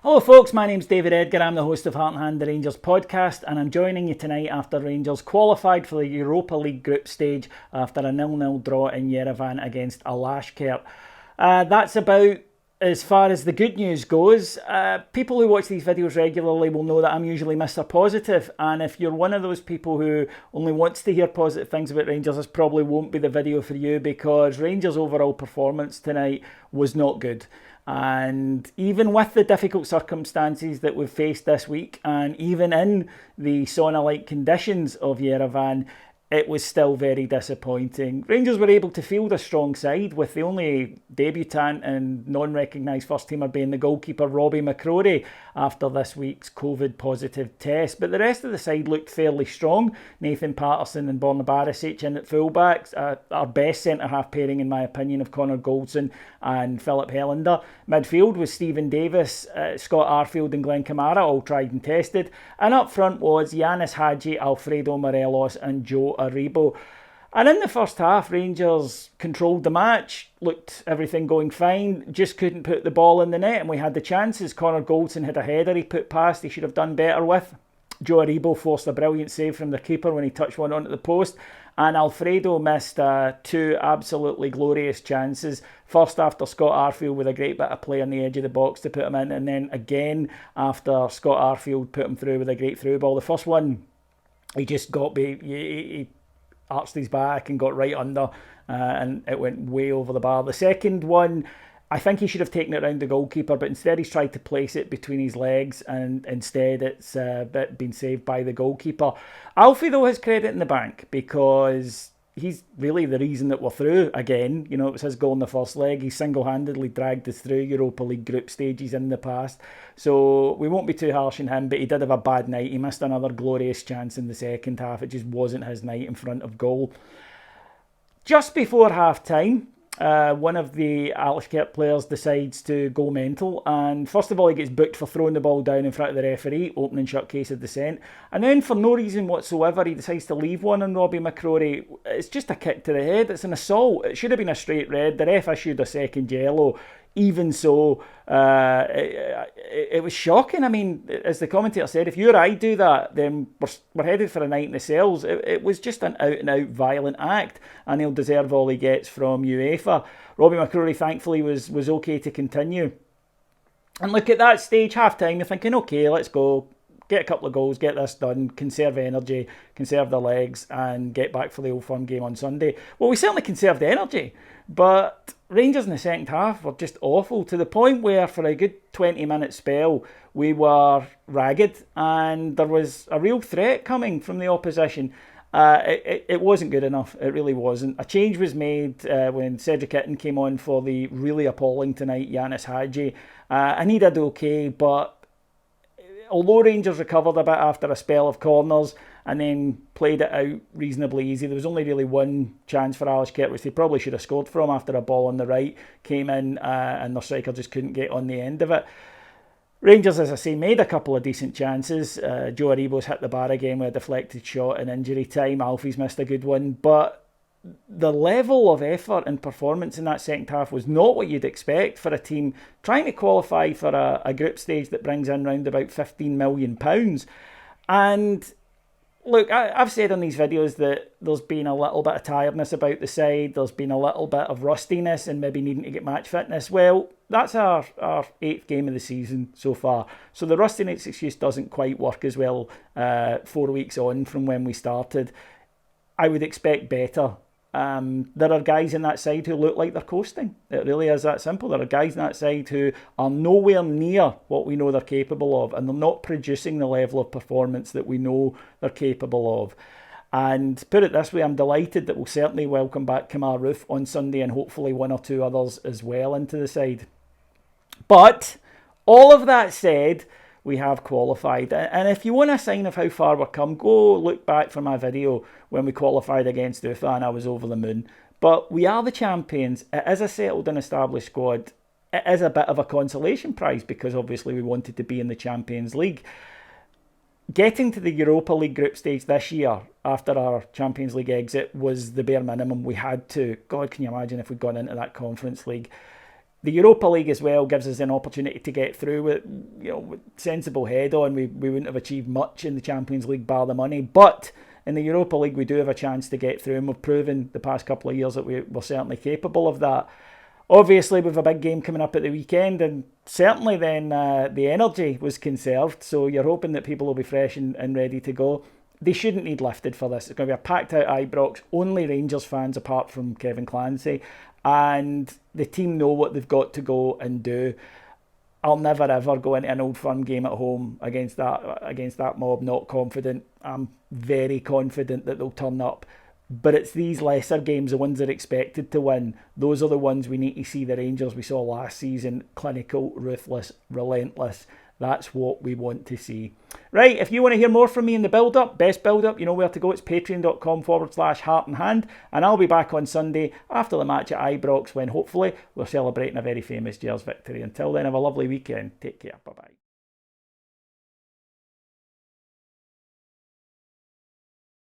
Hello folks, my name's David Edgar, I'm the host of Heart and Hand, the Rangers podcast, and I'm joining you tonight after Rangers qualified for the Europa League group stage after a 0-0 draw in Yerevan against Alashkert. That's about as far as the good news goes. People who watch these videos regularly will know that I'm usually Mr. Positive, and if you're one of those people who only wants to hear positive things about Rangers, this probably won't be the video for you, because Rangers' overall performance tonight was not good. And even with the difficult circumstances that we've faced this week, and even in the sauna-like conditions of Yerevan, it was still very disappointing. Rangers were able to field a strong side, with the only debutant and non-recognised first-teamer being the goalkeeper Robbie McCrory after this week's COVID-positive test. But the rest of the side looked fairly strong. Nathan Patterson and Borna Barisic in at fullbacks. Our best centre-half pairing, in my opinion, of Connor Goldson and Philip Helander. Midfield was Stephen Davis, Scott Arfield and Glenn Kamara, all tried and tested. And up front was Yanis Hadji, Alfredo Morelos and Joe Aribo. And in the first half, Rangers controlled the match, looked everything going fine, just couldn't put the ball in the net, and we had the chances. Connor Goldson had a header he put past, he should have done better with. Joe Aribo forced a brilliant save from the keeper when he touched one onto the post, and Alfredo missed two absolutely glorious chances. First after Scott Arfield with a great bit of play on the edge of the box to put him in, and then again after Scott Arfield put him through with a great through ball. The first one, he just got he arched his back and got right under, and it went way over the bar. The second one, I think he should have taken it around the goalkeeper, but instead he's tried to place it between his legs, and instead it's been saved by the goalkeeper. Alfie, though, has credit in the bank, because he's really the reason that we're through again. You know, it was his goal in the first leg. He single-handedly dragged us through Europa League group stages in the past. So we won't be too harsh on him, but he did have a bad night. He missed another glorious chance in the second half. It just wasn't his night in front of goal. Just before half-time, one of the Alashkert players decides to go mental, and first of all he gets booked for throwing the ball down in front of the referee, opening shut case of dissent, and then for no reason whatsoever he decides to leave one on Robbie McCrory. It's just a kick to the head, it's an assault, it should have been a straight red. The ref issued a second yellow. Even so, it was shocking. I mean, as the commentator said, if you or I do that, then we're headed for a night in the cells. It was just an out-and-out violent act, and he'll deserve all he gets from UEFA. Robbie McCrory, thankfully, was okay to continue. And look, at that stage, half-time, you're thinking, okay, let's go. Get a couple of goals, get this done, conserve energy, conserve the legs, and get back for the Old Firm game on Sunday. Well, we certainly conserved energy, but Rangers in the second half were just awful, to the point where for a good 20-minute spell we were ragged, and there was a real threat coming from the opposition. It wasn't good enough, it really wasn't. A change was made when Cedric Itten came on for the really appalling tonight Yanis Hadji, and he did okay, but although Rangers recovered a bit after a spell of corners and then played it out reasonably easy, there was only really one chance for Alashkert, which they probably should have scored from, after a ball on the right came in and their striker just couldn't get on the end of it. Rangers, as I say, made a couple of decent chances. Joe Aribo's hit the bar again with a deflected shot in injury time. Alfie's missed a good one, but the level of effort and performance in that second half was not what you'd expect for a team trying to qualify for a group stage that brings in round about £15 million. And look, I've said on these videos that there's been a little bit of tiredness about the side, there's been a little bit of rustiness and maybe needing to get match fitness. Well, that's our 8th game of the season so far, so the rustiness excuse doesn't quite work as well 4 weeks on from when we started. I would expect better. There are guys in that side who look like they're coasting. It really is that simple. There are guys in that side who are nowhere near what we know they're capable of, and they're not producing the level of performance that we know they're capable of. And put it this way, I'm delighted that we'll certainly welcome back Kamar Roof on Sunday, and hopefully one or two others as well into the side. But all of that said, we have qualified. And if you want a sign of how far we've come, go look back for my video when we qualified against Ufa and I was over the moon. But we are the champions. It is a settled and established squad. It is a bit of a consolation prize, because obviously we wanted to be in the Champions League. Getting to the Europa League group stage this year after our Champions League exit was the bare minimum. We had to. God, can you imagine if we'd gone into that Conference League? The Europa League as well gives us an opportunity to get through with, with sensible head on. We wouldn't have achieved much in the Champions League bar the money, but in the Europa League we do have a chance to get through, and we've proven the past couple of years that we're certainly capable of that. Obviously, with a big game coming up at the weekend, and certainly then the energy was conserved, so you're hoping that people will be fresh and ready to go. They shouldn't need lifted for this. It's going to be a packed out Ibrox, only Rangers fans apart from Kevin Clancy, and the team know what they've got to go and do. I'll never ever go into an Old Firm game at home against that mob not confident. I'm very confident that they'll turn up. But it's these lesser games, the ones they're expected to win. Those are the ones we need to see the Rangers we saw last season. Clinical, ruthless, relentless. That's what we want to see. Right, if you want to hear more from me in the build-up, best build-up, you know where to go. It's patreon.com/heart and hand. And I'll be back on Sunday after the match at Ibrox when hopefully we're celebrating a very famous Gers victory. Until then, have a lovely weekend. Take care. Bye-bye.